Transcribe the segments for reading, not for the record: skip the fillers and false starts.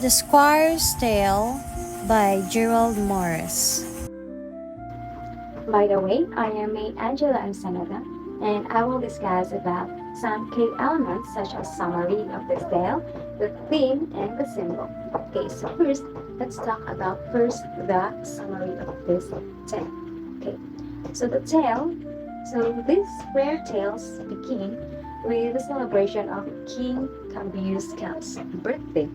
The Squire's Tale by Gerald Morris. By the way, I am Angela Ansanada, and I will discuss about some key elements such as summary of the tale, the theme, and the symbol. Okay, so first, let's talk about the summary of this tale. Okay, so the tale, these fairy tales begin with the celebration of King Cambiuscan's birthday,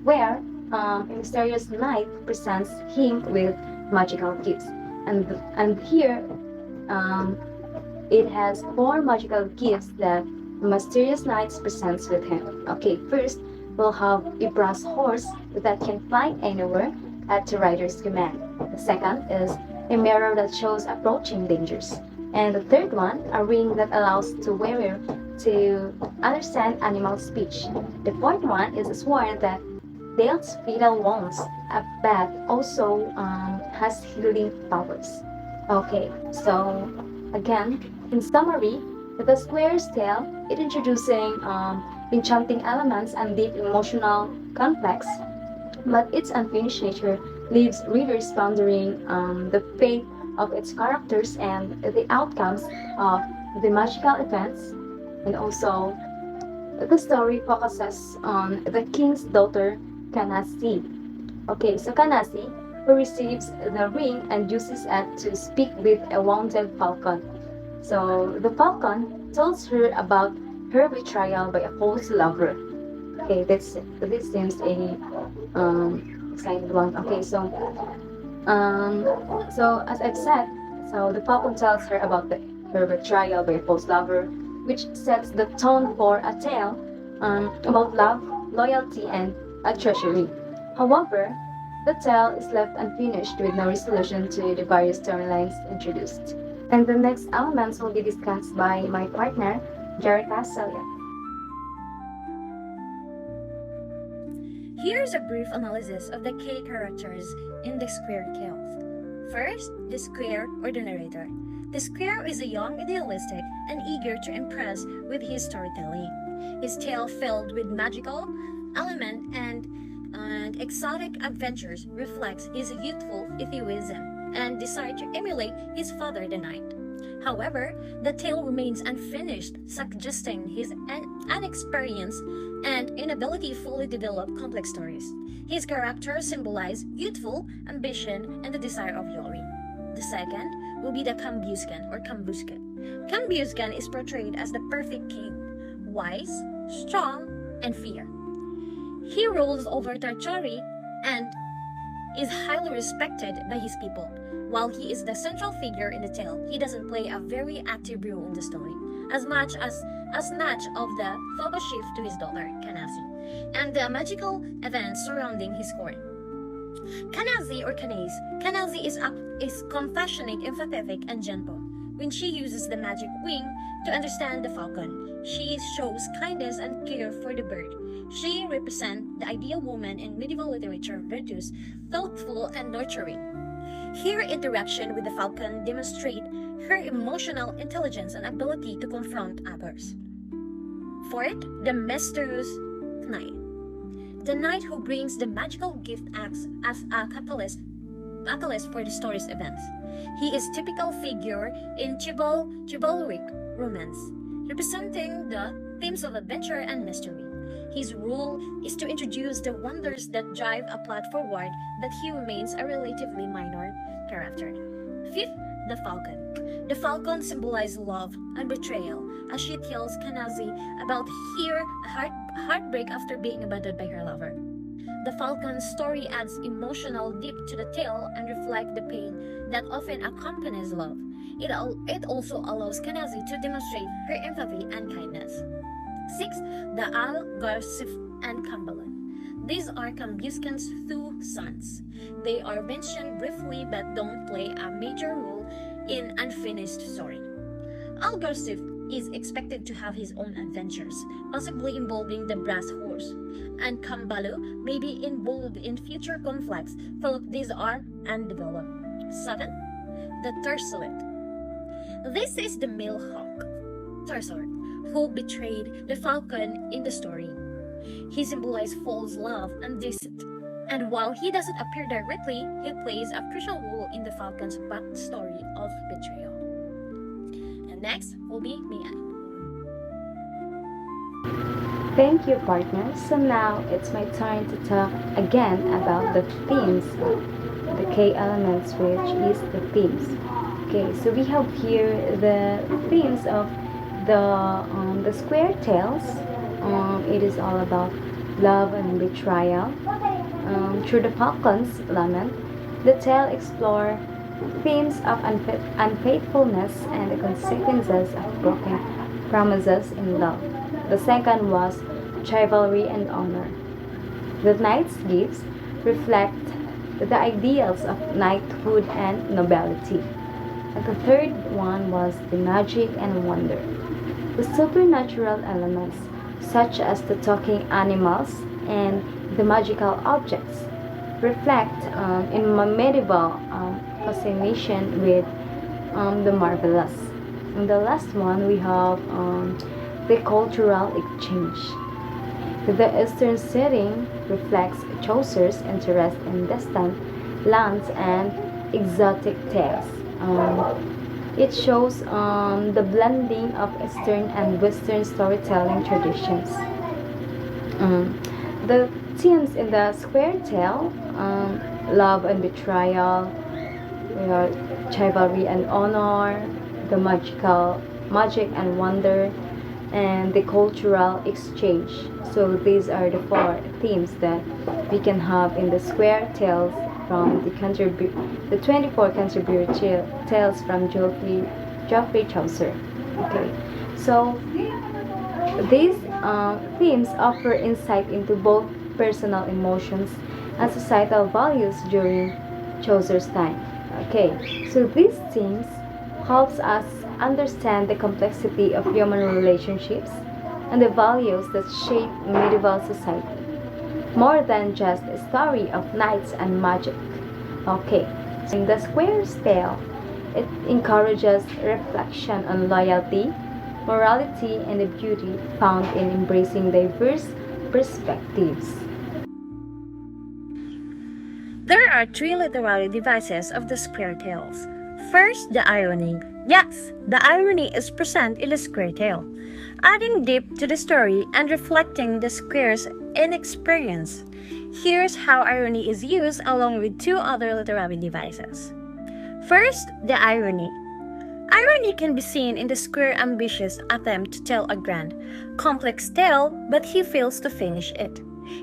where a mysterious knight presents him with magical gifts and here um, it has four magical gifts that mysterious knights presents with him. Okay, first we'll have a brass horse that can fly anywhere at the rider's command. The second is a mirror that shows approaching dangers. And the third one, a ring that allows the wearer to understand animal speech. The fourth one is a sword that deals fatal wounds, but also has healing powers. Okay, so again, in summary, the Square's tale it introducing enchanting elements and deep emotional complex, but its unfinished nature leaves readers pondering the fate of its characters and the outcomes of the magical events, and also the story focuses on the king's daughter, Kanasi. Okay, so Kanasi, who receives the ring and uses it to speak with a wounded falcon. So the falcon tells her about her betrayal by a false lover. Okay, this seems a exciting one. Okay, so as I've said, so the falcon tells her about her betrayal by a false lover, which sets the tone for a tale about love, loyalty, and a treasury. However, the tale is left unfinished with no resolution to the various storylines introduced. And the next elements will be discussed by my partner, Jerica Celia. Here's a brief analysis of the key characters in the Square tale. First, the Square or the narrator. The Square is a young, idealistic, and eager to impress with his storytelling. His tale filled with magical element and exotic adventures reflects his youthful enthusiasm and desire to emulate his father the knight. However, the tale remains unfinished, suggesting his inexperience and inability to fully develop complex stories. His characters symbolize youthful ambition and the desire of glory. The second will be the Cambuscan or Cambuscan. Cambuscan is portrayed as the perfect king, wise, strong, and fair. He rules over territory and is highly respected by his people. While he is the central figure in the tale, he doesn't play a very active role in the story, as much as of the focus shift to his daughter, Kanasi, and the magical events surrounding his court. Kanazi or Kanase. Kanazi is compassionate, empathetic, and gentle. When she uses the magic wing to understand the falcon, she shows kindness and care for the bird. She represents the ideal woman in medieval literature, virtuous, thoughtful, and nurturing. Her interaction with the falcon demonstrates her emotional intelligence and ability to confront others. Fourth, the mysterious knight. The knight who brings the magical gift acts as a catalyst for the story's events. He is typical figure in chivalric romance, representing the themes of adventure and mystery. His role is to introduce the wonders that drive a plot forward, but he remains a relatively minor character. Fifth, the falcon. The falcon symbolizes love and betrayal, as she tells Kanazi about her heartbreak after being abandoned by her lover. The falcon's story adds emotional depth to the tale and reflects the pain that often accompanies love. It also allows Kanazi to demonstrate her empathy and kindness. 6. The Al-Garsif and Cumberland. These are Cambuscan's two sons. They are mentioned briefly but don't play a major role in unfinished story. Al-Garsif is expected to have his own adventures, possibly involving the brass horse, and Kambalu may be involved in future conflicts, though these are undeveloped. 7. The Tercelet. This is the male hawk, Tercelet, who betrayed the falcon in the story. He symbolized false love and deceit. And while he doesn't appear directly, he plays a crucial role in the Falcon's backstory of betrayal. And next will be Mia. Thank you, partner. So now it's my turn to talk again about the themes, the key elements, which is the themes. Okay, so we have here the themes of the Square Tales. It is all about love and betrayal. Through the Falcon's lament, the tale explores themes of unfaithfulness and the consequences of broken promises in love. The second was chivalry and honor. The knight's gifts reflect the ideals of knighthood and nobility. And the third one was the magic and wonder. The supernatural elements, such as the talking animals and the magical objects, reflect in medieval fascination with the marvelous. And the last one we have the cultural exchange. The Eastern setting reflects Chaucer's interest in distant lands and exotic tales. It shows the blending of Eastern and Western storytelling traditions. The themes in the Square Tale, love and betrayal, chivalry and honor, the magic and wonder, and the cultural exchange. So these are the four themes that we can have in the Square Tales from the 24 contributory tales from Geoffrey Chaucer. Okay, so these themes offer insight into both personal emotions and societal values during Chaucer's time. Okay, so these themes helps us understand the complexity of human relationships and the values that shape medieval society, more than just a story of knights and magic. Okay, so in the Squire's Tale, it encourages reflection on loyalty, morality, and the beauty found in embracing diverse perspectives. There are three literary devices of the Square Tales. First, the irony. Yes, the irony is present in the Square Tale, adding depth to the story and reflecting the Squire's inexperience. Here's how irony is used along with two other literary devices. First, the irony. Irony can be seen in the Squire's ambitious attempt to tell a grand, complex tale, but he fails to finish it.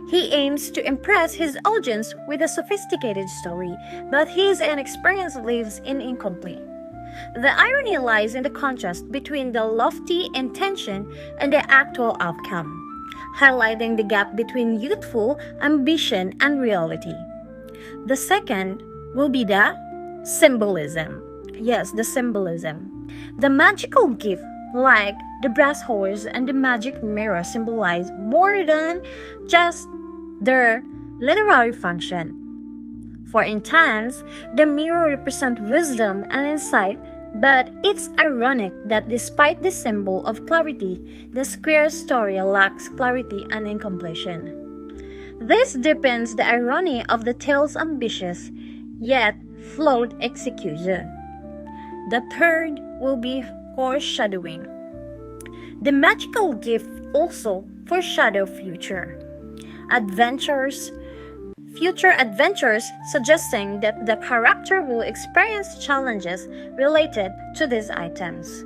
He aims to impress his audience with a sophisticated story, but his inexperience leaves it incomplete. The irony lies in the contrast between the lofty intention and the actual outcome, highlighting the gap between youthful ambition and reality. The second will be the symbolism. Yes, the symbolism. The magical gift, like the brass horse and the magic mirror, symbolize more than just their literary function. For instance, the mirror represents wisdom and insight, but it's ironic that despite the symbol of clarity, the Square story lacks clarity and incompletion. This deepens the irony of the tale's ambitious, yet flawed execution. The third will be foreshadowing. The magical gift also foreshadows future adventures, suggesting that the character will experience challenges related to these items.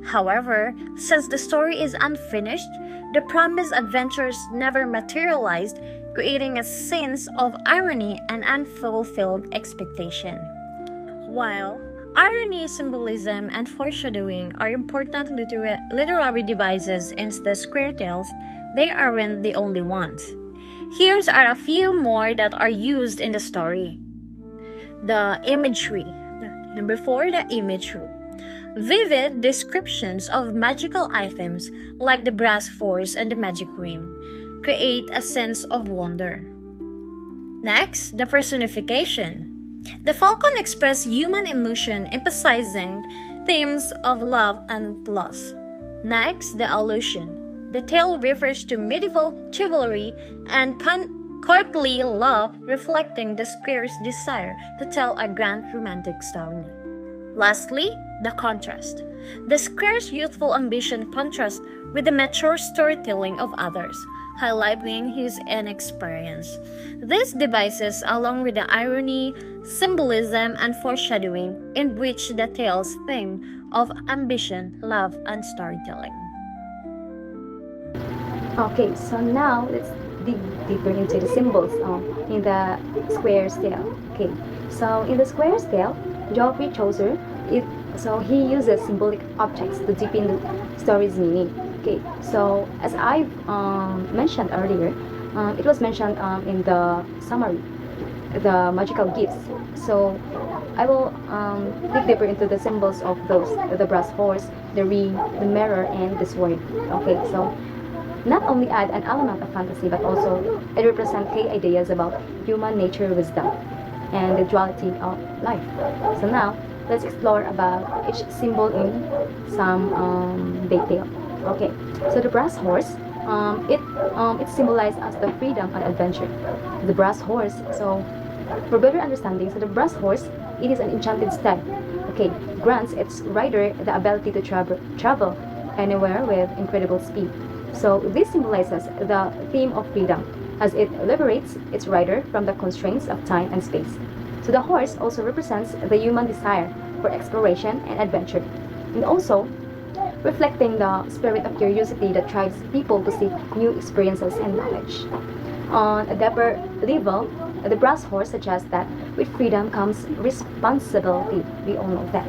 However, since the story is unfinished, the promised adventures never materialized, creating a sense of irony and unfulfilled expectation. While irony, symbolism, and foreshadowing are important literary devices in the Square Tales, they aren't the only ones. Here are a few more that are used in the story. The imagery. Number 4, the imagery. Vivid descriptions of magical items like the brass force and the magic ring create a sense of wonder. Next, the personification. The falcon expresses human emotion, emphasizing themes of love and loss. Next, the allusion. The tale refers to medieval chivalry and Courtly love reflecting the square's desire to tell a grand romantic story. Lastly, the contrast. The square's youthful ambition contrasts with the mature storytelling of others, highlighting his inexperience. These devices, along with the irony, symbolism, and foreshadowing, enrich the tale's theme of ambition, love, and storytelling. Okay, so now let's dig deeper into the symbols in the square tale. Okay, so in the square tale, Geoffrey Chaucer, he uses symbolic objects to deepen the story's meaning. Okay, so as I mentioned earlier, it was mentioned in the summary, the magical gifts. So I will dig deeper into the symbols of those: the brass horse, the ring, the mirror, and the sword. Okay, so not only add an element of fantasy, but also it represents key ideas about human nature, wisdom, and the duality of life. So now, let's explore about each symbol in some detail. Okay, so the brass horse, it symbolizes as the freedom and adventure. The brass horse, so for better understanding, so the brass horse, it is an enchanted stag. Okay, grants its rider the ability to travel anywhere with incredible speed. So this symbolizes the theme of freedom, as it liberates its rider from the constraints of time and space. So the horse also represents the human desire for exploration and adventure, and also reflecting the spirit of curiosity that drives people to seek new experiences and knowledge. On a deeper level, the brass horse suggests that with freedom comes responsibility. We all know that.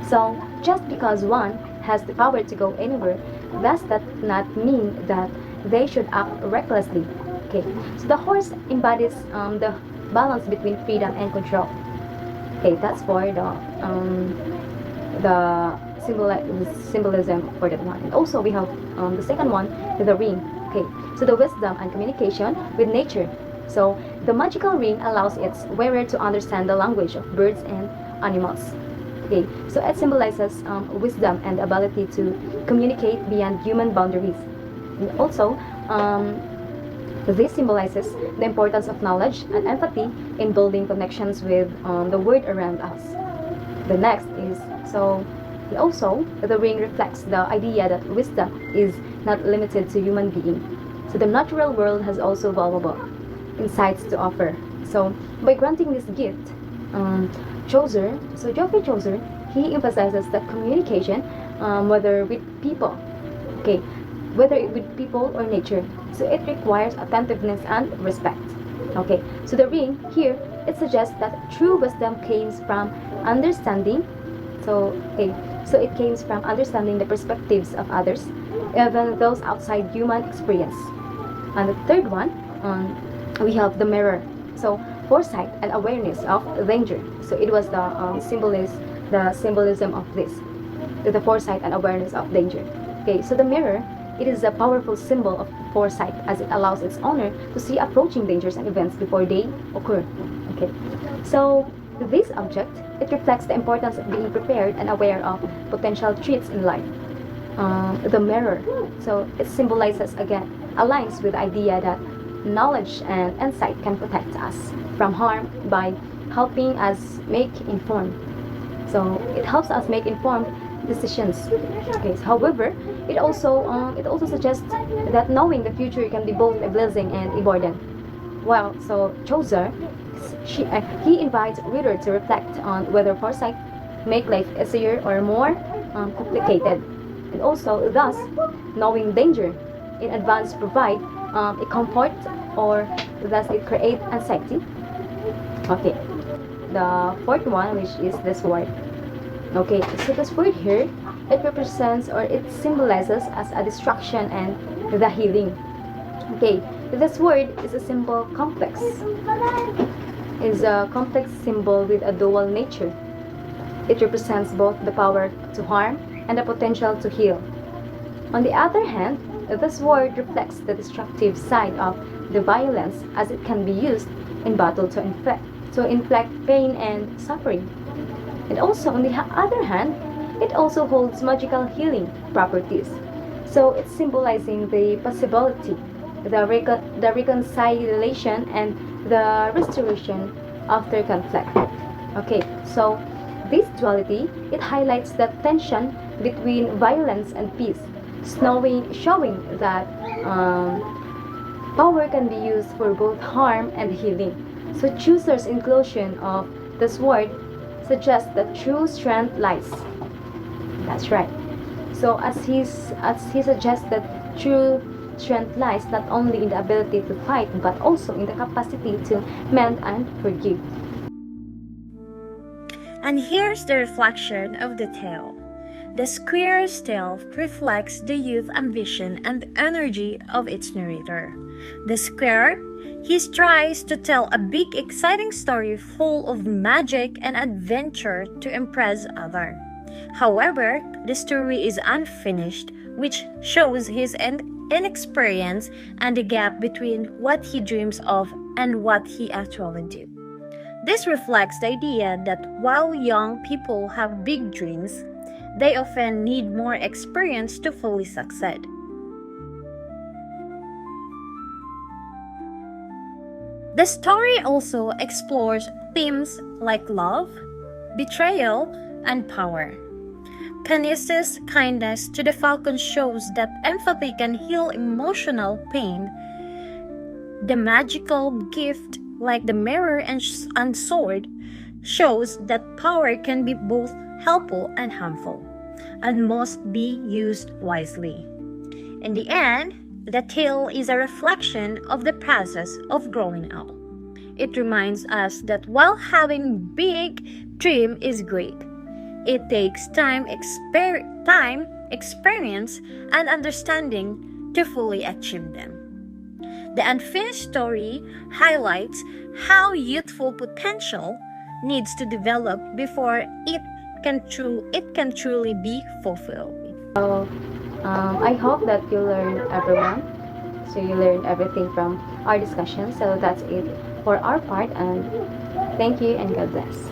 So just because one has the power to go anywhere, does that not mean that they should act recklessly? Okay, so the horse embodies the balance between freedom and control. Okay, that's for the symbolism for that one. And also we have the second one, the ring. Okay, so the wisdom and communication with nature. So the magical ring allows its wearer to understand the language of birds and animals. Okay, so it symbolizes wisdom and the ability to communicate beyond human boundaries. And also, this symbolizes the importance of knowledge and empathy in building connections with the world around us. The next is, and also the ring reflects the idea that wisdom is not limited to human being. So the natural world has also valuable insights to offer. So by granting this gift, Geoffrey Chaucer, he emphasizes that communication, whether with people, okay, whether it with people or nature, so it requires attentiveness and respect. Okay, so the ring here, it suggests that true wisdom comes from understanding. So it comes from understanding the perspectives of others, even those outside human experience. And the third one, we have the mirror. So foresight and awareness of danger. So it was the symbolism of this, the foresight and awareness of danger. Okay, so the mirror, it is a powerful symbol of foresight, as it allows its owner to see approaching dangers and events before they occur. Okay, so this object, it reflects the importance of being prepared and aware of potential threats in life. The mirror, so it symbolizes, again, aligns with the idea that knowledge and insight can protect us from harm by helping us make informed. So it helps us make informed decisions. Okay. However, it also suggests that knowing the future can be both a blessing and a burden. Well, so Chaucer, he invites reader to reflect on whether foresight make life easier or more complicated, and also thus knowing danger in advance provide a comfort, or does it create anxiety? Okay, the fourth one, which is the sword. Okay, so the sword here, it represents, or it symbolizes as a destruction and the healing. Okay, the sword is a symbol complex. Is a complex symbol with a dual nature. It represents both the power to harm and the potential to heal. On the other hand, the sword reflects the destructive side of the violence, as it can be used in battle to inflict pain and suffering. And also, on the other hand, it also holds magical healing properties. So it's symbolizing the possibility the reconciliation, and the restoration after conflict. Okay, so this duality, it highlights the tension between violence and peace, showing that power can be used for both harm and healing. So Chaucer's inclusion of the sword suggests that true strength lies. That's right. So as he suggests that true strength lies not only in the ability to fight but also in the capacity to mend and forgive. And here's the reflection of the tale. The Squire's tale reflects the youth ambition and energy of its narrator. The Squire, he tries to tell a big exciting story full of magic and adventure to impress others. However, the story is unfinished, which shows his inexperience and the gap between what he dreams of and what he actually do. This reflects the idea that while young people have big dreams, they often need more experience to fully succeed. The story also explores themes like love, betrayal, and power. Canis's kindness to the falcon shows that empathy can heal emotional pain. The magical gift, like the mirror and sword, shows that power can be both helpful and harmful, and must be used wisely. In the end, the tale is a reflection of the process of growing up. It reminds us that while having big dream is great, it takes time, experience, and understanding to fully achieve them. The unfinished story highlights how youthful potential needs to develop before it can truly be fulfilled. So I hope that you learned everyone. So you learned everything from our discussion. So that's it for our part, and thank you and God bless.